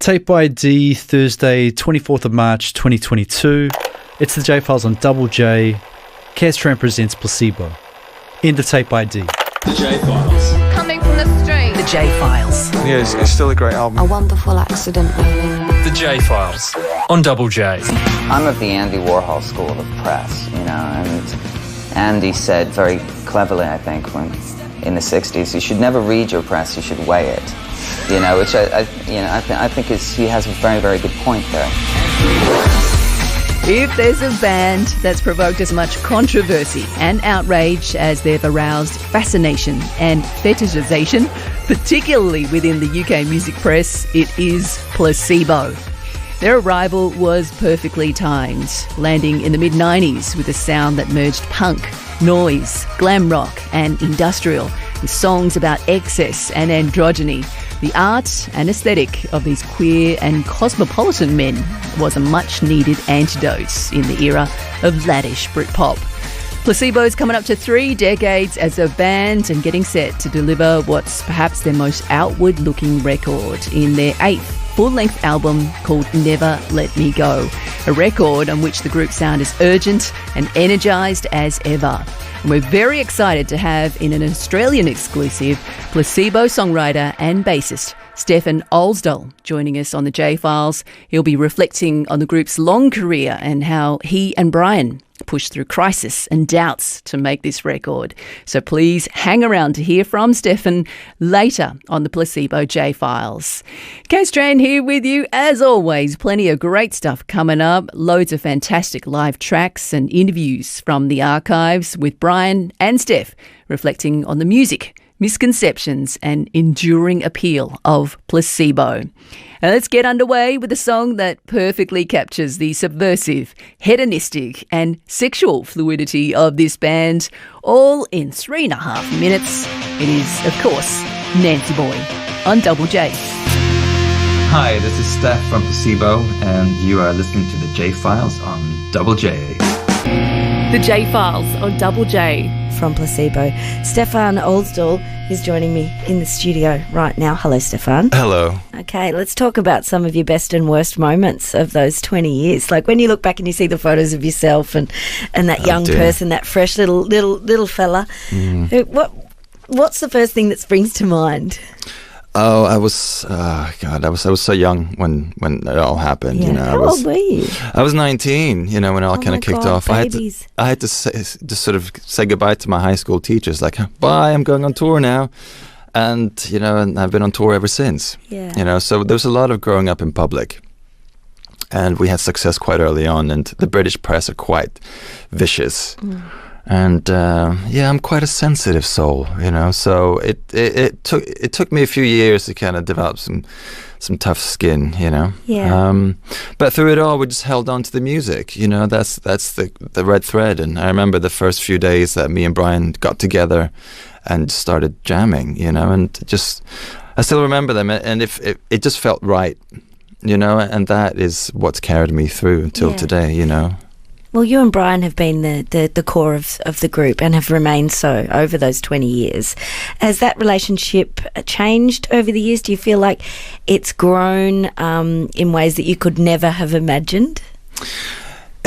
Tape ID, Thursday, 24th of March, 2022. It's the J-Files on Double J. Kaz Tran presents Placebo. End of Tape ID. The J-Files. Coming from the street. The J-Files. Yeah, it's still a great album. A wonderful accident, really. The J-Files on Double J. I'm of the Andy Warhol school of press, and Andy said very cleverly, I think, when in the 60s, you should never read your press, you should weigh it. Which I think he has a very, very good point there. If there's a band that's provoked as much controversy and outrage as they've aroused fascination and fetishization, particularly within the UK music press, it is Placebo. Their arrival was perfectly timed, landing in the mid-90s with a sound that merged punk, noise, glam rock and industrial, with songs about excess and androgyny. The art and aesthetic of these queer and cosmopolitan men was a much-needed antidote in the era of laddish Britpop. Placebo's coming up to 3 decades as a band and getting set to deliver what's perhaps their most outward-looking record in their 8th full-length album called Never Let Me Go, a record on which the group sound is urgent and energised as ever. And we're very excited to have in an Australian exclusive Placebo songwriter and bassist Stefan Olsdahl joining us on the J-Files. He'll be reflecting on the group's long career and how he and Brian pushed through crisis and doubts to make this record. So please hang around to hear from Stefan later on the Placebo J-Files. Kaz Tran here with you. As always, plenty of great stuff coming up. Loads of fantastic live tracks and interviews from the archives with Brian and Steph reflecting on the music, misconceptions and enduring appeal of Placebo. And let's get underway with a song that perfectly captures the subversive, hedonistic and sexual fluidity of this band, all in 3.5 minutes. It is, of course, Nancy Boy on Double J. Hi, this is Steph from Placebo, and you are listening to the J-Files on Double J. The J-Files on Double J. From Placebo. Stefan Olsdahl is joining me in the studio right now. Hello, Stefan. Hello. Okay, let's talk about some of your best and worst moments of those 20 years. Like when you look back and you see the photos of yourself and that young person, that fresh little fella. What's the first thing that springs to mind? Oh, I was so young when it all happened. Yeah. How old were you? I was 19. When it all kind of kicked off. Babies. I had to just sort of say goodbye to my high school teachers. Like, bye, I'm going on tour now, and and I've been on tour ever since. Yeah. So there was a lot of growing up in public, and we had success quite early on. And the British press are quite vicious. And I'm quite a sensitive soul, So it took me a few years to kind of develop some tough skin, Yeah. But through it all, we just held on to the music, That's the red thread. And I remember the first few days that me and Brian got together and started jamming, And I still remember them, and it just felt right, And that is what's carried me through until today, Well, you and Brian have been the core of the group and have remained so over those 20 years. Has that relationship changed over the years? Do you feel like it's grown in ways that you could never have imagined?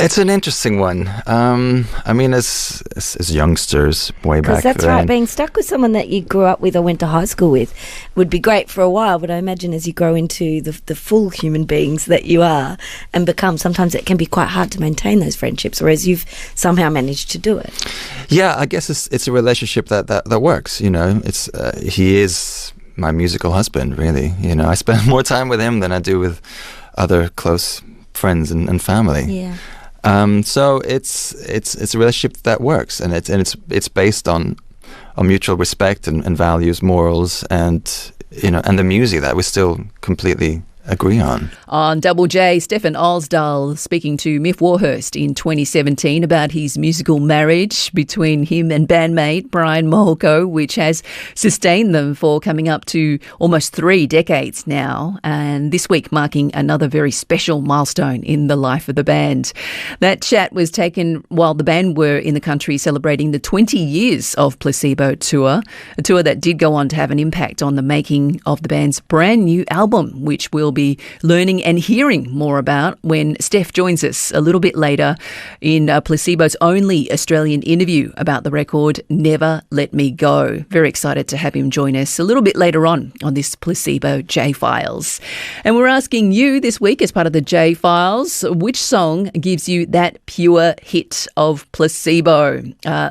It's an interesting one. As youngsters, way back then. Because that's right, being stuck with someone that you grew up with or went to high school with would be great for a while, but I imagine as you grow into the full human beings that you are and become, sometimes it can be quite hard to maintain those friendships, whereas you've somehow managed to do it. Yeah, I guess it's a relationship that works, he is my musical husband, really. I spend more time with him than I do with other close friends and family. Yeah. So it's a relationship that works, and it's based on mutual respect and values, morals, and the music that we still completely agree on. On Double J, Stefan Olsdahl speaking to Miff Warhurst in 2017 about his musical marriage between him and bandmate Brian Molko, which has sustained them for coming up to almost 3 decades now, and this week marking another very special milestone in the life of the band. That chat was taken while the band were in the country celebrating the 20 years of Placebo tour, a tour that did go on to have an impact on the making of the band's brand new album, which will be be learning and hearing more about when Steph joins us a little bit later in Placebo's only Australian interview about the record, Never Let Me Go. Very excited to have him join us a little bit later on this Placebo J-Files. And we're asking you this week as part of the J-Files, which song gives you that pure hit of Placebo?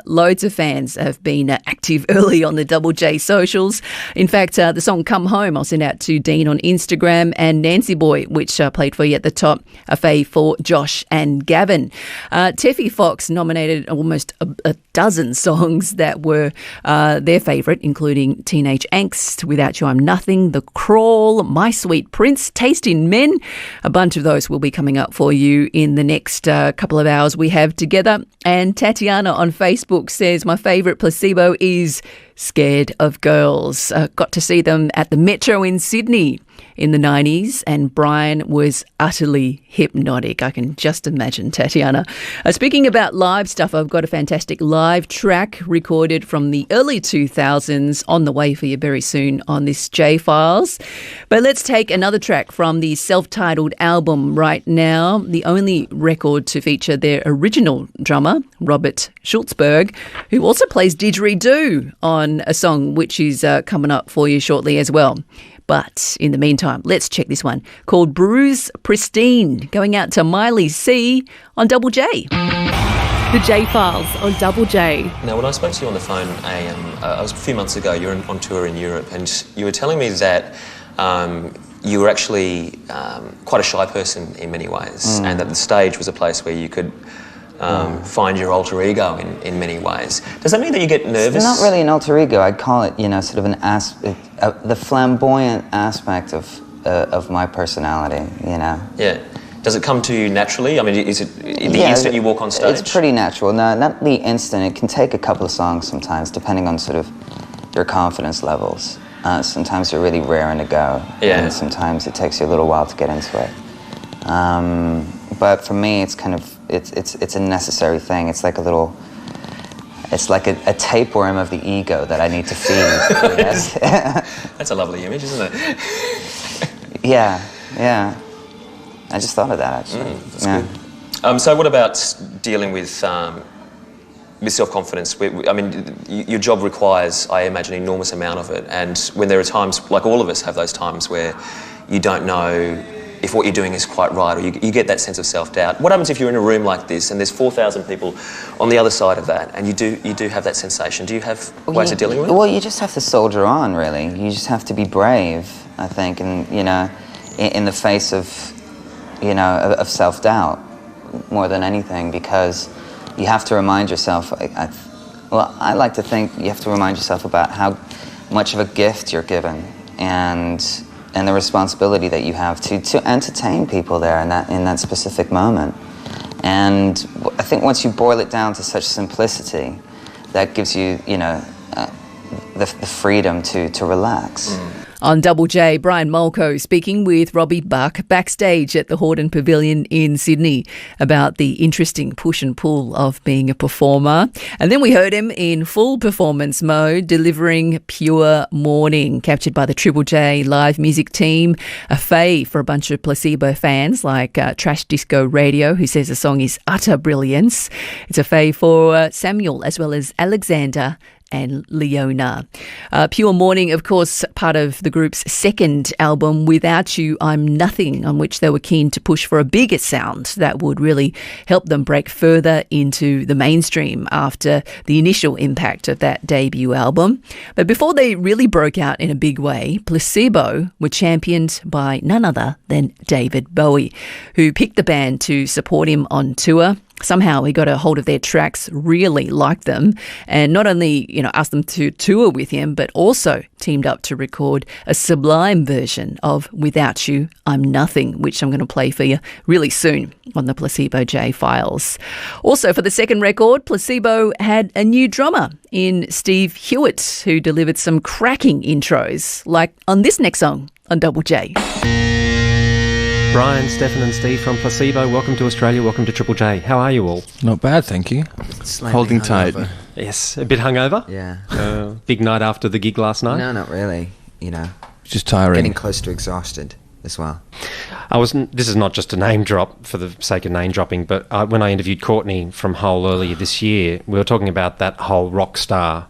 Loads of fans have been active early on the Double J socials. In fact, the song Come Home I'll send out to Dean on Instagram, and Nancy Boy, which played for you at the top, a fave for Josh and Gavin. Teffy Fox nominated almost a dozen songs that were their favourite, including Teenage Angst, Without You I'm Nothing, The Crawl, My Sweet Prince, Taste in Men. A bunch of those will be coming up for you in the next couple of hours we have together. And Tatiana on Facebook says, my favourite Placebo is Scared of Girls. Got to see them at the Metro in Sydney in the 90s, and Brian was utterly hypnotic. I can just imagine, Tatiana. Speaking about live stuff, I've got a fantastic live track recorded from the early 2000s on the way for you very soon on this J-Files. But let's take another track from the self-titled album right now, the only record to feature their original drummer, Robert Schultzberg, who also plays didgeridoo on a song which is coming up for you shortly as well. But in the meantime, let's check this one called Bruise Pristine, going out to Miley C on Double J. The J-Files on Double J. Now, when I spoke to you on the phone, I was a few months ago, you were on tour in Europe, and you were telling me that you were actually quite a shy person in many ways, and that the stage was a place where you could find your alter ego in many ways. Does that mean that you get nervous? It's not really an alter ego. I'd call it, sort of the flamboyant aspect of my personality, Yeah. Does it come to you naturally? I mean, is it the instant you walk on stage? It's pretty natural. No, not the instant. It can take a couple of songs sometimes, depending on sort of your confidence levels. Sometimes you're really raring to go, and sometimes it takes you a little while to get into it. But for me, it's kind of it's a necessary thing. It's like a tapeworm of the ego that I need to feed. That's a lovely image, isn't it? Yeah. I just thought of that, actually. That's good. So what about dealing with self-confidence? I mean, your job requires, I imagine, an enormous amount of it. And when there are times, like all of us have those times where you don't know if what you're doing is quite right, or you get that sense of self-doubt. What happens if you're in a room like this and there's 4,000 people on the other side of that, and you do have that sensation? Do you have ways of dealing with it? Well, you just have to soldier on, really. You just have to be brave, I think, and in the face of self-doubt more than anything, because you have to remind yourself. I like to think you have to remind yourself about how much of a gift you're given, and the responsibility that you have to entertain people there in that specific moment. And I think once you boil it down to such simplicity, that gives you the freedom to relax. On Double J, Brian Molko speaking with Robbie Buck backstage at the Hordern Pavilion in Sydney about the interesting push and pull of being a performer. And then we heard him in full performance mode delivering Pure Morning, captured by the Triple J live music team, a fave for a bunch of Placebo fans like Trash Disco Radio, who says the song is utter brilliance. It's a fave for Samuel as well as Alexander and Leona. Pure Morning, of course, part of the group's second album, Without You I'm Nothing, on which they were keen to push for a bigger sound that would really help them break further into the mainstream after the initial impact of that debut album. But before they really broke out in a big way, Placebo were championed by none other than David Bowie, who picked the band to support him on tour. Somehow he got a hold of their tracks, really liked them, and not only, asked them to tour with him, but also teamed up to record a sublime version of Without You, I'm Nothing, which I'm going to play for you really soon on the Placebo J-Files. Also, for the second record, Placebo had a new drummer in Steve Hewitt, who delivered some cracking intros, like on this next song on Double J. Brian, Stefan and Steve from Placebo, welcome to Australia, welcome to Triple J. How are you all? Not bad, thank you. Holding tight. Yes, a bit hungover? Yeah. Big night after the gig last night? No, not really, Just tiring. Getting close to exhausted. as well. This is not just a name drop for the sake of name dropping, but when I interviewed Courtney from Hole earlier this year, we were talking about that whole rock star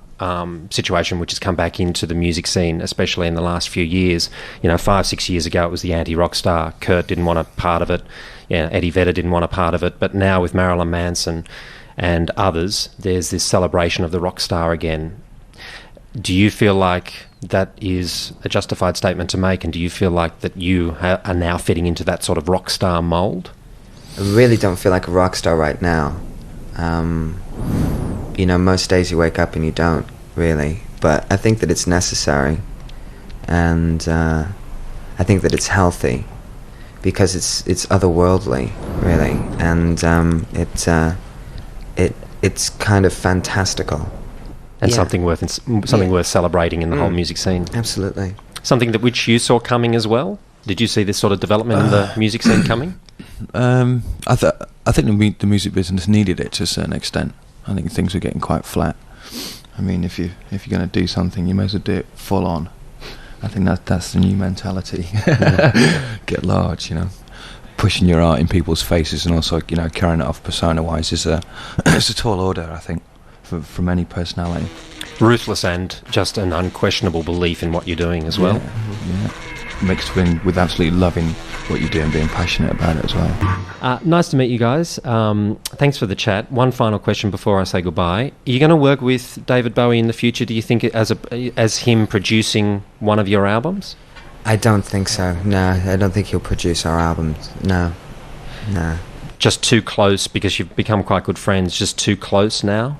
situation which has come back into the music scene, especially in the last few years. 5-6 years ago it was the anti-rock star. Kurt didn't want a part of it. Eddie Vedder didn't want a part of it. But now with Marilyn Manson and others, there's this celebration of the rock star again. Do you feel like that is a justified statement to make, and do you feel like that you are now fitting into that sort of rock star mould? I really don't feel like a rock star right now. Most days you wake up and you don't, really. But I think that it's necessary, and I think that it's healthy, because it's otherworldly, really, and it's kind of fantastical. And something worth celebrating in the whole music scene. Absolutely. Something that which you saw coming as well? Did you see this sort of development in the music scene coming? I think the music business needed it to a certain extent. I think things were getting quite flat. I mean, if you're going to do something, you may as well do it full on. I think that's the new mentality. Get large, pushing your art in people's faces, and also carrying it off persona-wise is it's a tall order, I think, from any personality. Ruthless and just an unquestionable belief in what you're doing as well. Yeah. Mixed with absolutely loving what you do and being passionate about it as well. Nice to meet you guys. Thanks for the chat. One final question before I say goodbye. Are you going to work with David Bowie in the future? Do you think as him producing one of your albums? I don't think so. No, I don't think he'll produce our albums. No. Just too close because you've become quite good friends. Just too close now?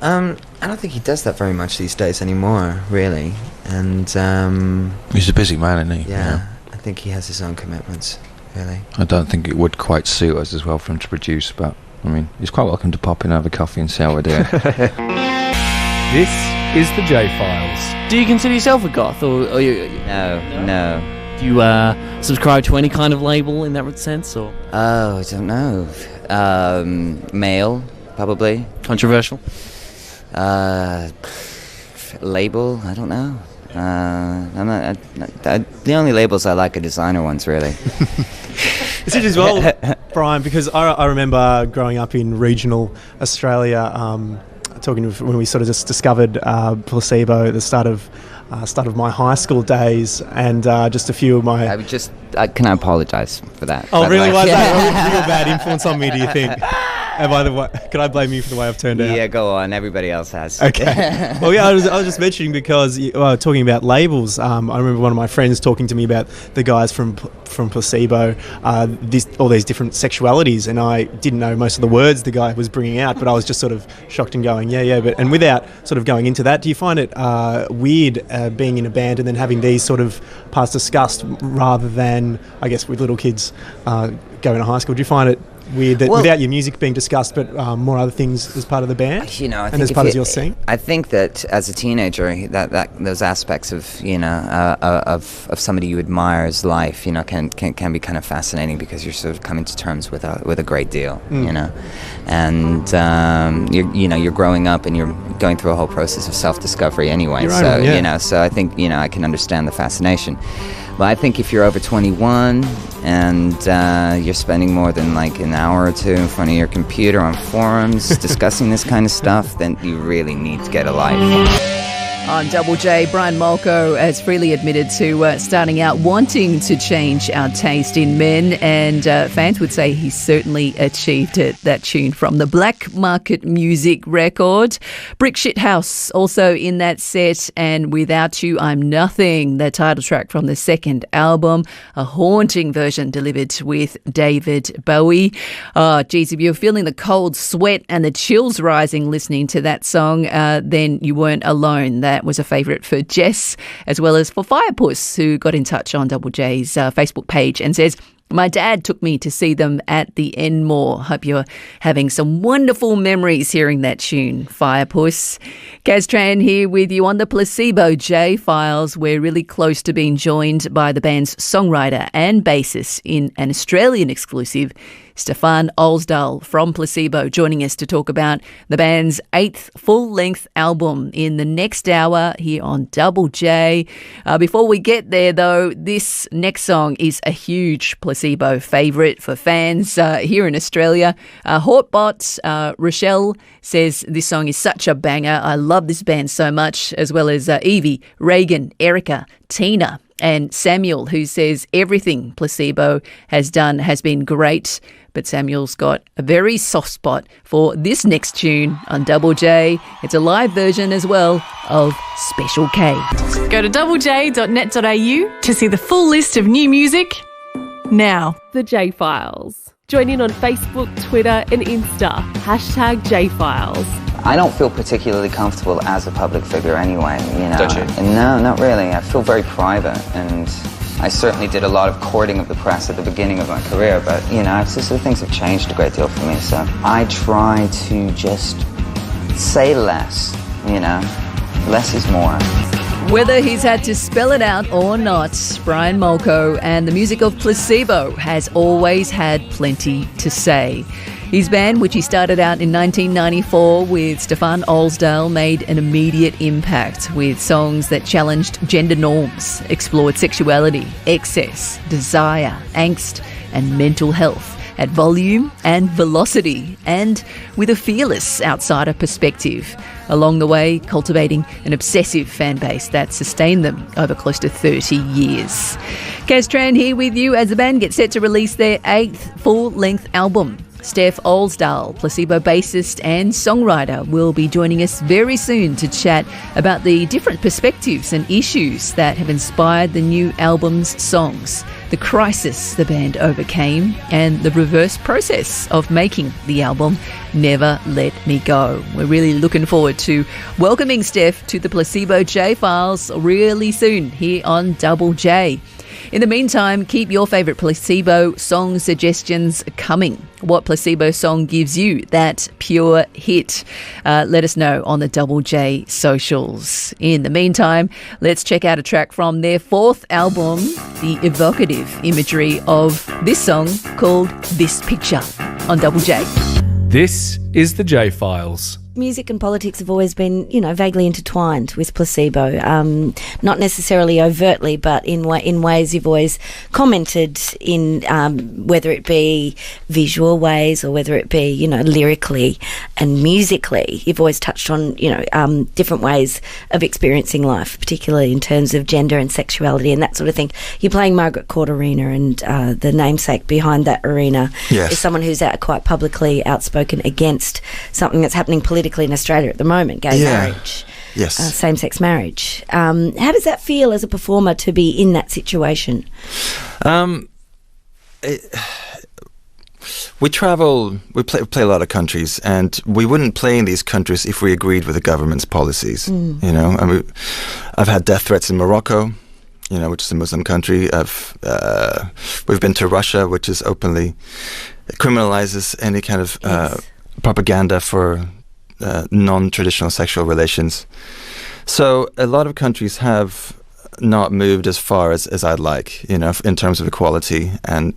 I don't think he does that very much these days anymore, really. And he's a busy man, isn't he? Yeah, I think he has his own commitments, really. I don't think it would quite suit us as well for him to produce, but I mean, he's quite welcome to pop in and have a coffee and see how we're doing. This is the J Files. Do you consider yourself a goth, or you? No. Do you subscribe to any kind of label in that sense, or? Oh, I don't know. Male, probably. Controversial. Label, I don't know. I'm not. The only labels I like are designer ones, really. It's interesting as well, Brian, because I remember growing up in regional Australia, talking to when we sort of just discovered Placebo at the start of my high school days, and just a few of my. Can I apologise for that? Oh, really? Was that a real bad influence on me? Do you think? Could I blame you for the way I've turned out? Yeah, go on. Everybody else has. Okay. Well, yeah, I was just mentioning because talking about labels. I remember one of my friends talking to me about the guys from Placebo, all these different sexualities, and I didn't know most of the words the guy was bringing out, but I was just sort of shocked and going, yeah. But and without sort of going into that, do you find it weird being in a band and then having these sort of parts discussed rather than, I guess, with little kids going to high school? Do you find it weird that without your music being discussed, but more other things as part of the band, I and think as part of your scene? I think that as a teenager, that those aspects of of somebody you admire's life, can be kind of fascinating, because you're sort of coming to terms with a great deal, and you're growing up and you're going through a whole process of self-discovery anyway. So I think I can understand the fascination. But I think if you're over 21 and you're spending more than like an hour or two in front of your computer on forums discussing this kind of stuff, then you really need to get a life. On Double J, Brian Molko has freely admitted to starting out wanting to change our taste in men, and fans would say he certainly achieved it. That tune from the Black Market Music record. Brick Shit House also in that set, and Without You I'm Nothing, the title track from the second album, a haunting version delivered with David Bowie. Oh, geez, if you're feeling the cold sweat and the chills rising listening to that song, then you weren't alone. That was a favourite for Jess, as well as for Firepuss, who got in touch on Double J's Facebook page and says, My dad took me to see them at the Enmore. Hope you're having some wonderful memories hearing that tune, Firepuss. Kaz Tran here with you on the Placebo J-Files. We're really close to being joined by the band's songwriter and bassist in an Australian exclusive, Stefan Olsdahl from Placebo, joining us to talk about the band's 8th full-length album in the next hour here on Double J. Before we get there, though, this next song is a huge Placebo favourite for fans here in Australia. Hortbot Rochelle says this song is such a banger. I love this band so much, as well as Evie, Reagan, Erica, Tina, and Samuel, who says everything Placebo has done has been great. But Samuel's got a very soft spot for this next tune on Double J. It's a live version as well of Special K. Go to doublej.net.au to see the full list of new music now. The J-Files. Join in on Facebook, Twitter and Insta. #J-Files. I don't feel particularly comfortable as a public figure anyway, you know. Don't you? No, not really. I feel very private, and I certainly did a lot of courting of the press at the beginning of my career, but, you know, it's just that things have changed a great deal for me, so I try to just say less, you know. Less is more. Whether he's had to spell it out or not, Brian Molko and the music of Placebo has always had plenty to say. His band, which he started out in 1994 with Stefan Olsdahl, made an immediate impact with songs that challenged gender norms, explored sexuality, excess, desire, angst and mental health at volume and velocity, and with a fearless outsider perspective. Along the way, cultivating an obsessive fan base that sustained them over close to 30 years. Kaz Tran here with you as the band gets set to release their 8th full-length album. Steph Olsdahl, Placebo bassist and songwriter, will be joining us very soon to chat about the different perspectives and issues that have inspired the new album's songs, the crisis the band overcame, and the reverse process of making the album, Never Let Me Go. We're really looking forward to welcoming Steph to the Placebo J-Files really soon here on Double J. In the meantime, keep your favourite Placebo song suggestions coming. What Placebo song gives you that pure hit? Let us know on the Double J socials. In the meantime, let's check out a track from their 4th album, the evocative imagery of this song called This Picture on Double J. This is the J-Files. Music and politics have always been, you know, vaguely intertwined with Placebo. Not necessarily overtly, but in ways you've always commented in, whether it be visual ways or whether it be, you know, lyrically and musically. You've always touched on, you know, different ways of experiencing life, particularly in terms of gender and sexuality and that sort of thing. You're playing Margaret Court Arena, and the namesake behind that arena is someone who's quite publicly outspoken against something that's happening politically in Australia at the moment, gay marriage, same-sex marriage. How does that feel as a performer to be in that situation? We travel, we play a lot of countries, and we wouldn't play in these countries if we agreed with the government's policies. You know, I've had death threats in Morocco, you know, which is a Muslim country. We've been to Russia, which is openly criminalizes any kind of propaganda for non-traditional sexual relations. So a lot of countries have not moved as far as I'd like, you know, in terms of equality and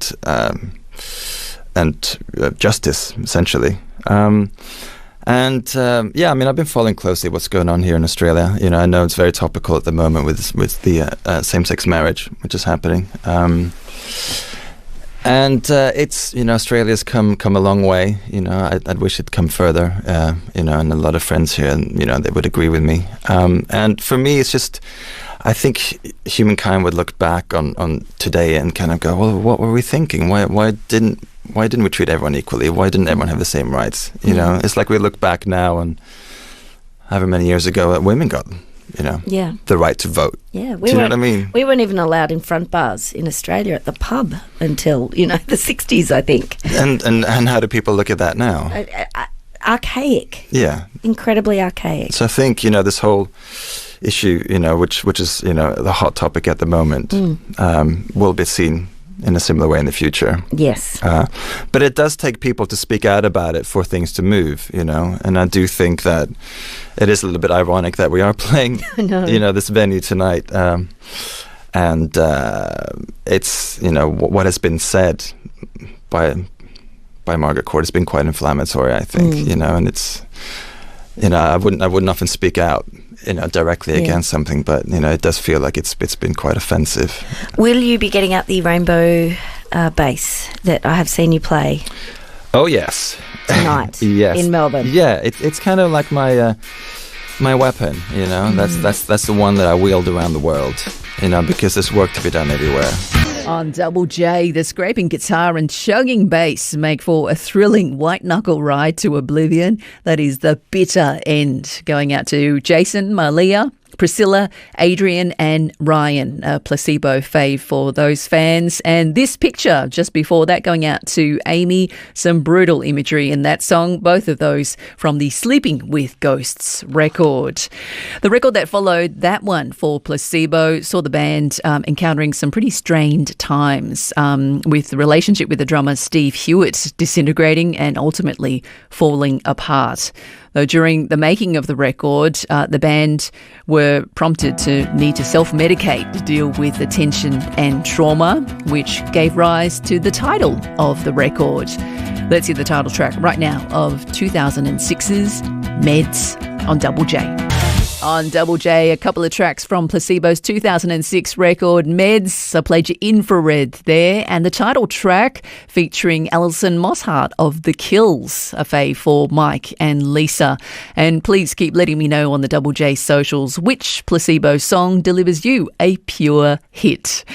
justice, essentially. Yeah, I mean, I've been following closely what's going on here in Australia. You know, I know it's very topical at the moment with the same-sex marriage, which is happening. And it's, you know, Australia's come a long way. You know, I'd wish it'd come further. You know, and a lot of friends here, and you know, they would agree with me. And for me, it's just, I think humankind would look back on today and kind of go, well, what were we thinking? Why didn't we treat everyone equally? Why didn't everyone have the same rights? You know, it's like we look back now, and however many years ago, women got, you know, the right to vote. Yeah, do you know what I mean? We weren't even allowed in front bars in Australia at the pub until, you know, the 60s, I think. And how do people look at that now? Archaic. Yeah. Incredibly archaic. So I think, you know, this whole issue, you know, which is, you know, the hot topic at the moment, will be seen in a similar way in the future. Yes. But it does take people to speak out about it for things to move, you know. And I do think that it is a little bit ironic that we are playing, you know, this venue tonight. And it's, you know, what has been said by Margaret Court has been quite inflammatory, I think, you know, and it's, you know, I wouldn't often speak out, you know, directly against something, but, you know, it does feel like it's been quite offensive. Will you be getting out the rainbow bass that I have seen you play? Oh, yes. Tonight. Yes. In Melbourne. Yeah, it's kind of like my weapon, you know. That's the one that I wield around the world, you know, because there's work to be done everywhere. On Double J, the scraping guitar and chugging bass make for a thrilling white-knuckle ride to oblivion. That is the bitter end. Going out to Jason, Malia, Priscilla, Adrian and Ryan, a Placebo fave for those fans. And this picture just before that going out to Amy, some brutal imagery in that song, both of those from the Sleeping with Ghosts record. The record that followed that one for Placebo saw the band encountering some pretty strained times, with the relationship with the drummer Steve Hewitt disintegrating and ultimately falling apart. Though during the making of the record, the band were prompted to need to self-medicate to deal with the tension and trauma, which gave rise to the title of the record. Let's hear the title track right now of 2006's Meds on Double J. On Double J, a couple of tracks from Placebo's 2006 record, Meds. I played you Infrared there, and the title track featuring Alison Mosshart of The Kills, a fave for Mike and Lisa. And please keep letting me know on the Double J socials which Placebo song delivers you a pure hit.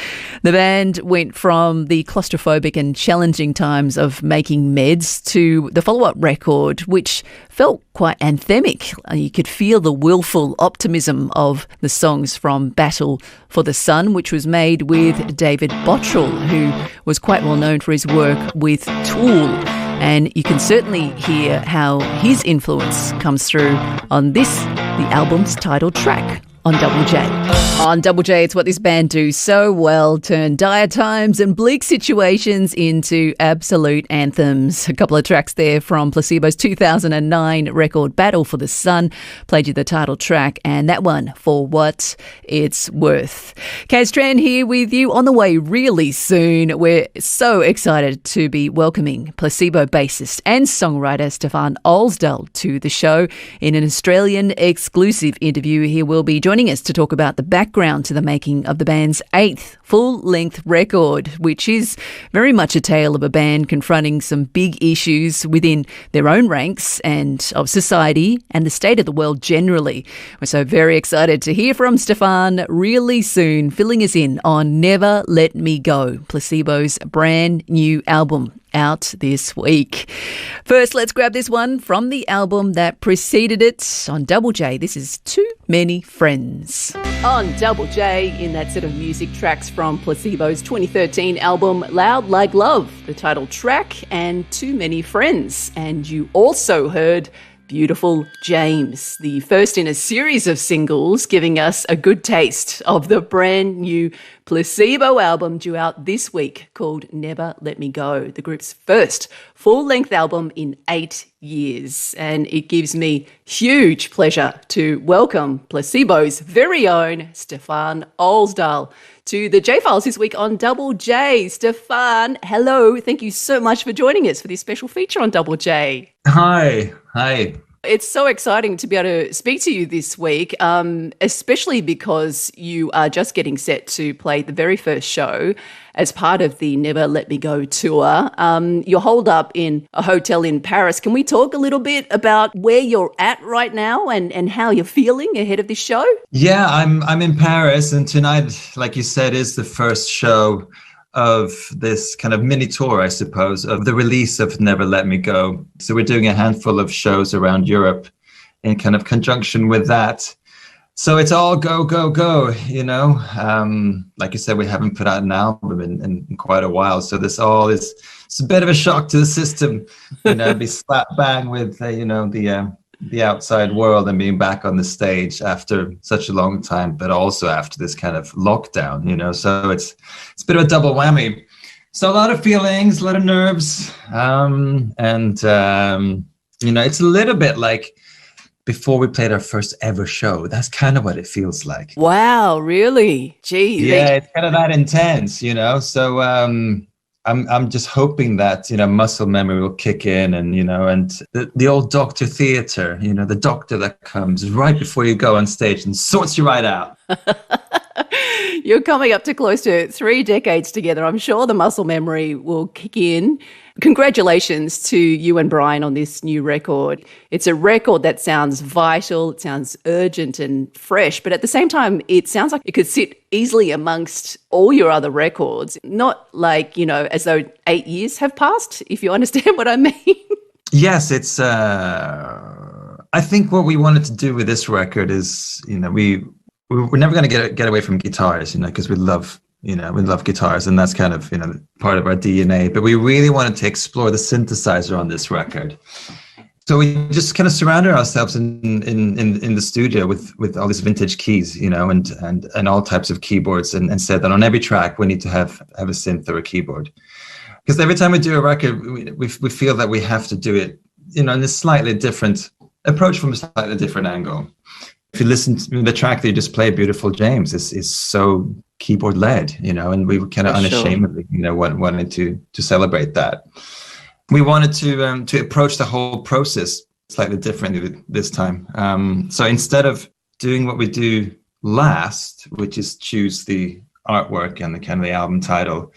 The band went from the claustrophobic and challenging times of making Meds to the follow-up record, which felt quite anthemic. You could feel the willful optimism of the songs from Battle for the Sun, which was made with David Bottrell, who was quite well known for his work with Tool. And you can certainly hear how his influence comes through on this, the album's title track. On Double J. On Double J, it's what this band do so well, turn dire times and bleak situations into absolute anthems. A couple of tracks there from Placebo's 2009 record Battle for the Sun. Played you the title track, and that one, For What It's Worth. Kaz Tran here with you, on the way really soon. We're so excited to be welcoming Placebo bassist and songwriter Stefan Olsdal to the show. In an Australian exclusive interview, he will be joining us to talk about the background to the making of the band's 8th full-length record, which is very much a tale of a band confronting some big issues within their own ranks and of society and the state of the world generally. We're so very excited to hear from Stefan really soon, filling us in on Never Let Me Go, Placebo's brand new album, out this week. First, let's grab this one from the album that preceded it. On Double J, this is Too Many Friends. On Double J, in that set of music tracks from Placebo's 2013 album Loud Like Love, the title track, and Too Many Friends. And you also heard Beautiful James, the first in a series of singles, giving us a good taste of the brand new Placebo album due out this week called Never Let Me Go, the group's first full-length album in 8 years. And it gives me huge pleasure to welcome Placebo's very own Stefan Olsdal to the J-Files this week on Double J. Stefan, hello. Thank you so much for joining us for this special feature on Double J. Hi. It's so exciting to be able to speak to you this week, especially because you are just getting set to play the very first show as part of the Never Let Me Go tour. You're holed up in a hotel in Paris. Can we talk a little bit about where you're at right now and how you're feeling ahead of this show? Yeah, I'm in Paris, and tonight, like you said, is the first show of this kind of mini tour, I suppose, of the release of Never Let Me Go. So we're doing a handful of shows around Europe in kind of conjunction with that. So it's all go, go, go, you know. Like you said, we haven't put out an album in quite a while. So this all is, it's a bit of a shock to the system, you know, be slap bang with, the outside world and being back on the stage after such a long time, but also after this kind of lockdown, you know. So it's a bit of a double whammy. So a lot of feelings, a lot of nerves, it's a little bit like before we played our first ever show. That's kind of what it feels like. Wow, really? Gee. Yeah, it's kind of that intense, So I'm just hoping that muscle memory will kick in, and and the old doctor theater, the doctor that comes right before you go on stage and sorts you right out. You're coming up to close to 3 decades together. I'm sure the muscle memory will kick in. Congratulations to you and Brian on this new record. It's a record that sounds vital, it sounds urgent and fresh, but at the same time, it sounds like it could sit easily amongst all your other records. Not like, as though 8 years have passed, if you understand what I mean. Yes, it's... I think what we wanted to do with this record is, we're never going to get away from guitars, because we love guitars, and that's kind of, part of our DNA. But we really wanted to explore the synthesizer on this record. So we just kind of surrounded ourselves in the studio with all these vintage keys, and all types of keyboards, and said that on every track we need to have a synth or a keyboard. Because every time we do a record, we feel that we have to do it, in a slightly different approach, from a slightly different angle. If you listen to the track that you just played, Beautiful James, is so keyboard led, and we were kind of unashamedly, wanted to celebrate that. We wanted to approach the whole process slightly differently this time. So instead of doing what we do last, which is choose the artwork and the kind of the album title,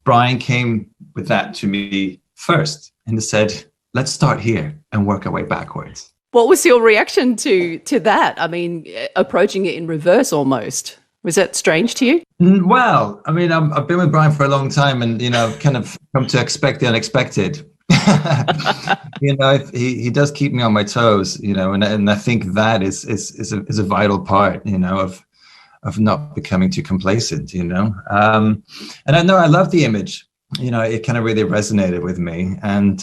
Brian came with that to me first and said, let's start here and work our way backwards. What was your reaction to that? I mean, approaching it in reverse almost. Was that strange to you? Well, I mean, I've been with Brian for a long time, and I've kind of come to expect the unexpected. He does keep me on my toes, and I think that is a vital part, of not becoming too complacent, and I know I love the image. It kind of really resonated with me, and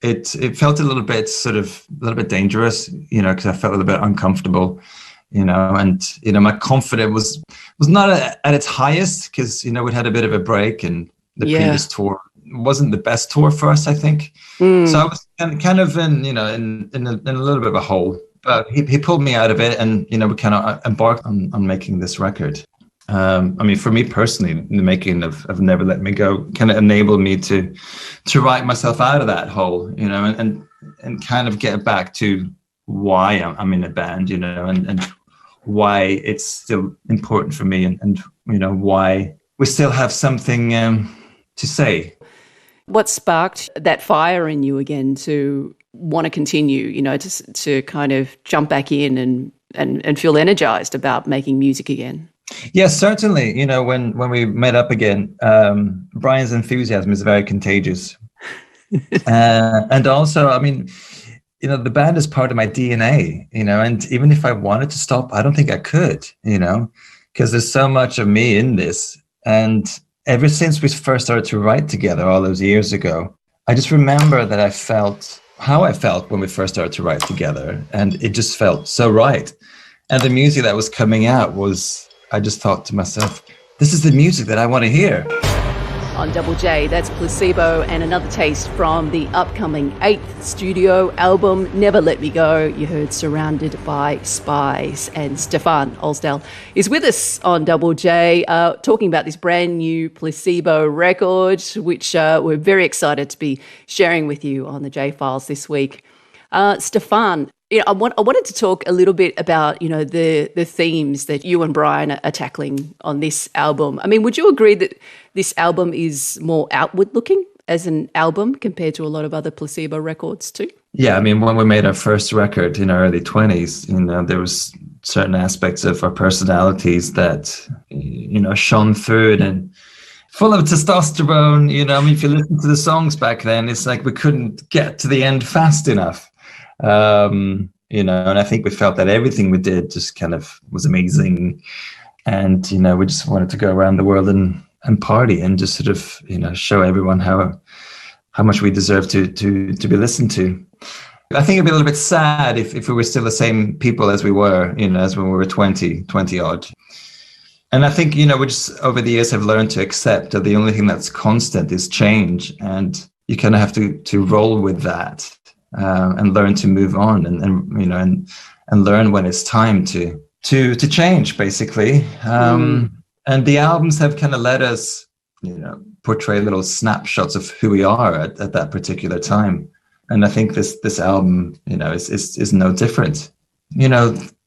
it felt a little bit dangerous, because I felt a little bit uncomfortable, and my confidence was not at its highest, because we'd had a bit of a break, and the previous tour wasn't the best tour for us, I think. So I was kind of in a little bit of a hole, but he pulled me out of it, and we kind of embarked on making this record. I mean, for me personally, the making of Never Let Me Go kind of enabled me to write myself out of that hole, and kind of get back to why I'm in a band, and why it's still important for me, and why we still have something to say. What sparked that fire in you again to want to continue, to kind of jump back in and feel energized about making music again? Yes, certainly. When we met up again, Brian's enthusiasm is very contagious. And also, I mean, the band is part of my DNA, and even if I wanted to stop, I don't think I could, because there's so much of me in this. And ever since we first started to write together all those years ago, I just remember that I felt how I felt when we first started to write together, and it just felt so right. And the music that was coming out I just thought to myself, this is the music that I want to hear. On Double J, that's Placebo and another taste from the upcoming 8th studio album, Never Let Me Go. You heard Surrounded by Spies, and Stefan Olsdal is with us on Double J, talking about this brand new Placebo record, which we're very excited to be sharing with you on the J Files this week. Stefan, I wanted to talk a little bit about, the themes that you and Brian are tackling on this album. I mean, would you agree that this album is more outward looking as an album compared to a lot of other Placebo records too? Yeah, I mean, when we made our first record in our early 20s, there was certain aspects of our personalities that, shone through it, and full of testosterone. I mean, if you listen to the songs back then, it's like we couldn't get to the end fast enough. And I think we felt that everything we did just kind of was amazing. And, we just wanted to go around the world and party and just sort of, show everyone how much we deserve to be listened to. I think it'd be a little bit sad if we were still the same people as we were, as when we were 20 odd. And I think, we just over the years have learned to accept that the only thing that's constant is change. And you kind of have to roll with that and learn to move on and learn when it's time to change, basically. And the albums have kind of let us, portray little snapshots of who we are at that particular time. And I think this album, is no different.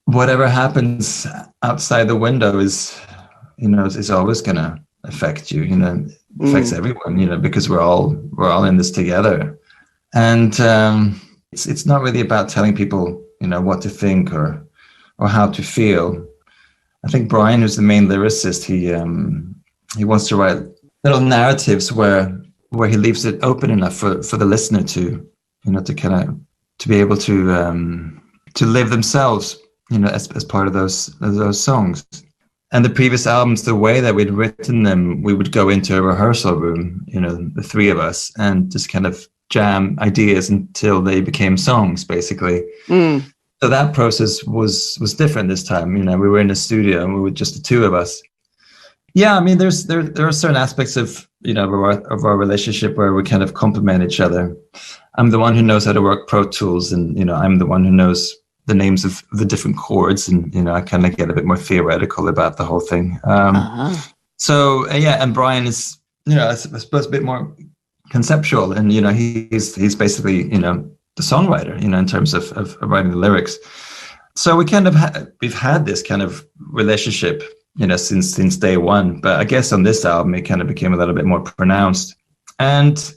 Whatever happens outside the window is always going to affect you. Affects everyone. Because we're all in this together. And it's not really about telling people, what to think or how to feel. I think Brian, who's the main lyricist, he wants to write little narratives where he leaves it open enough for the listener to be able to live themselves, as part of those songs. And the previous albums, the way that we'd written them, we would go into a rehearsal room, the three of us, and just kind of jam ideas until they became songs, basically. So that process was different this time. We were in a studio and we were just the two of us. Yeah, I mean, there are certain aspects of of our relationship where we kind of complement each other. I'm the one who knows how to work Pro Tools, and I'm the one who knows the names of the different chords, and I kind of get a bit more theoretical about the whole thing. So and Brian is I suppose a bit more conceptual, and he's basically the songwriter, in terms of writing the lyrics. So we kind of we've had this kind of relationship, since day one. But I guess on this album, it kind of became a little bit more pronounced. And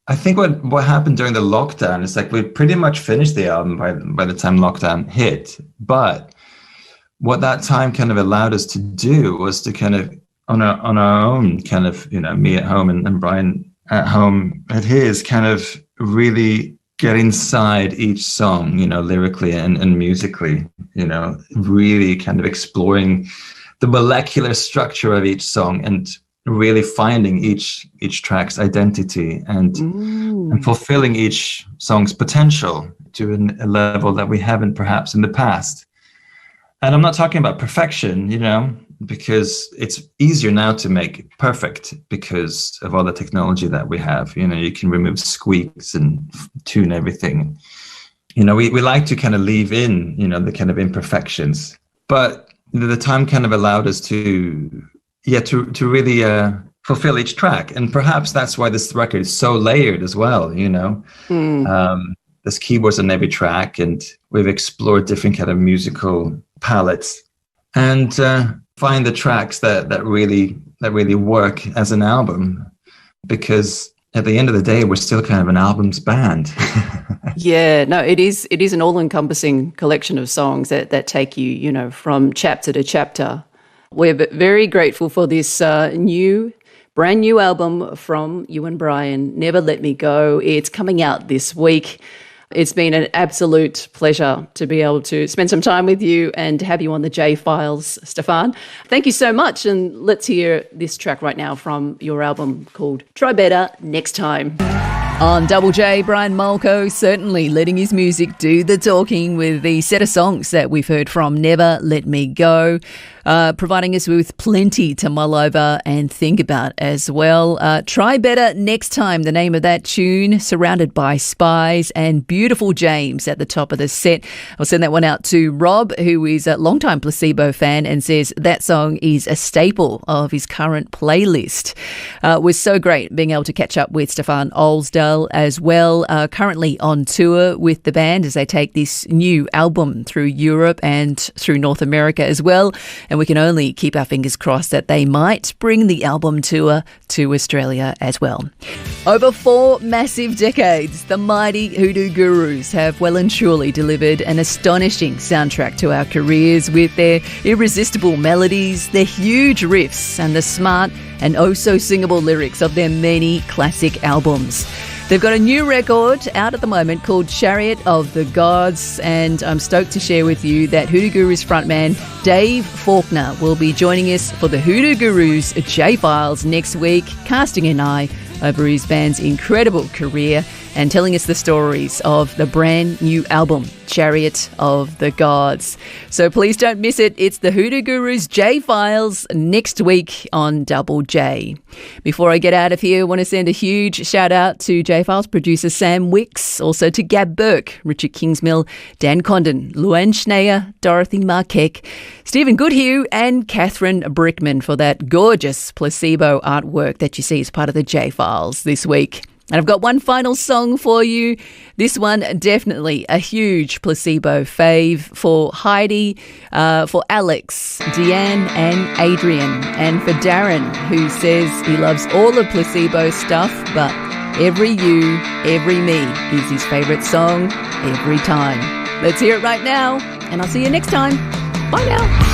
I think what happened during the lockdown is we pretty much finished the album by the time lockdown hit. But what that time kind of allowed us to do was to kind of on our own, kind of me at home and Brian at home at his, kind of really get inside each song, lyrically and musically, really kind of exploring the molecular structure of each song and really finding each track's identity and fulfilling each song's potential to a level that we haven't perhaps in the past. And I'm not talking about perfection, because it's easier now to make perfect because of all the technology that we have. You can remove squeaks and tune everything. We like to kind of leave in, the kind of imperfections. But the time kind of allowed us to really fulfill each track. And perhaps that's why this record is so layered as well, There's keyboards on every track, and we've explored different kind of musical palettes and find the tracks that really work as an album, because at the end of the day, we're still kind of an albums band. Yeah, no, it is an all-encompassing collection of songs that take you, from chapter to chapter. We're very grateful for this brand new album from you and Brian, Never Let Me Go. It's coming out this week. It's been an absolute pleasure to be able to spend some time with you and have you on the J Files, Stefan. Thank you so much. And let's hear this track right now from your album called Try Better Next Time. On Double J, Brian Molko certainly letting his music do the talking with the set of songs that we've heard from Never Let Me Go, providing us with plenty to mull over and think about as well. Try Better Next Time, the name of that tune, surrounded by spies, and Beautiful James at the top of the set. I'll send that one out to Rob, who is a longtime Placebo fan and says that song is a staple of his current playlist. It was so great being able to catch up with Stefan Olsdale as well, currently on tour with the band as they take this new album through Europe and through North America as well. And we can only keep our fingers crossed that they might bring the album tour to Australia as well. Over 4 massive decades, the mighty Hoodoo Gurus have well and truly delivered an astonishing soundtrack to our careers with their irresistible melodies, their huge riffs, and the smart and oh-so-singable lyrics of their many classic albums. They've got a new record out at the moment called Chariot of the Gods, and I'm stoked to share with you that Hoodoo Gurus frontman Dave Faulkner will be joining us for the Hoodoo Gurus J-Files next week, casting an eye over his band's incredible career and telling us the stories of the brand new album, Chariot of the Gods. So please don't miss it. It's the Hoodoo Gurus J-Files next week on Double J. Before I get out of here, I want to send a huge shout out to J-Files producer Sam Wicks, also to Gab Burke, Richard Kingsmill, Dan Condon, Luann Schneier, Dorothy Marquek, Stephen Goodhue and Catherine Brickman for that gorgeous Placebo artwork that you see as part of the J-Files this week. And I've got one final song for you. This one, definitely a huge Placebo fave for Heidi, for Alex, Deanne and Adrian, and for Darren, who says he loves all of Placebo stuff, but Every You, Every Me is his favourite song every time. Let's hear it right now, and I'll see you next time. Bye now.